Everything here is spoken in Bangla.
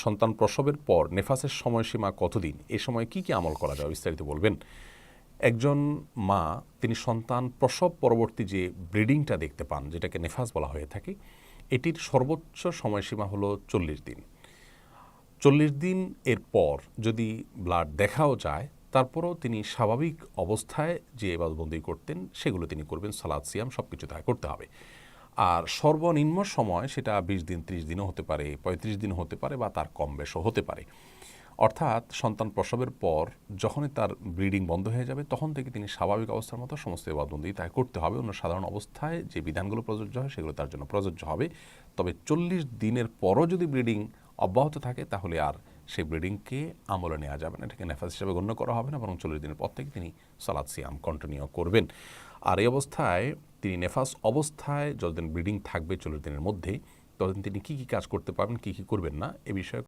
সন্তান প্রসবের পর নেফাসের সময়সীমা কতদিন, এ সময় কি কি আমল করা যাবে বিস্তারিত বলবেন। একজন মা তিনি সন্তান প্রসব পরবর্তী যে ব্লিডিংটা দেখতে পান, যেটাকে নেফাস বলা হয়ে থাকে, এটির সর্বোচ্চ সময়সীমা হলো 40 দিন। 40 দিন এর পর যদি ব্লাড দেখাও যায়, তারপরও তিনি স্বাভাবিক অবস্থায় যে ইবাদতবন্দি করতেন সেগুলো তিনি করবেন, সালাত সিয়াম সব কিছু তাই করতে হবে। আর সর্বনিম্ন সময় সেটা 20 দিন 30 দিনও হতে পারে, 35 দিনও হতে পারে, বা তার কম বেশও হতে পারে। অর্থাৎ সন্তান প্রসবের পর যখনই তার ব্লিডিং বন্ধ হয়ে যাবে তখন থেকে তিনি স্বাভাবিক অবস্থার মতো সমস্ত ইবাদতবন্দি তাই করতে হবে। অন্য সাধারণ অবস্থায় যে বিধানগুলো প্রযোজ্য হয় সেগুলো তার জন্য প্রযোজ্য হবে। তবে 40 দিনের পরও যদি ব্লিডিং অব্যাহত থাকে তাহলে আর সেই ব্লিডিংকে আমলে নেওয়া যাবে না, এটাকে নেফাস হিসেবে গণ্য করা হবে না, বরং 40 দিনের পর থেকে তিনি সালাত সিয়াম কন্টিনিউ করবেন। আর এই অবস্থায় তিনি নেফাস অবস্থায় যতদিন ব্লিডিং থাকবে 40 দিনের মধ্যে, ততদিন তিনি কী কী কাজ করতে পারবেন, কী কী করবেন না, এ বিষয়ে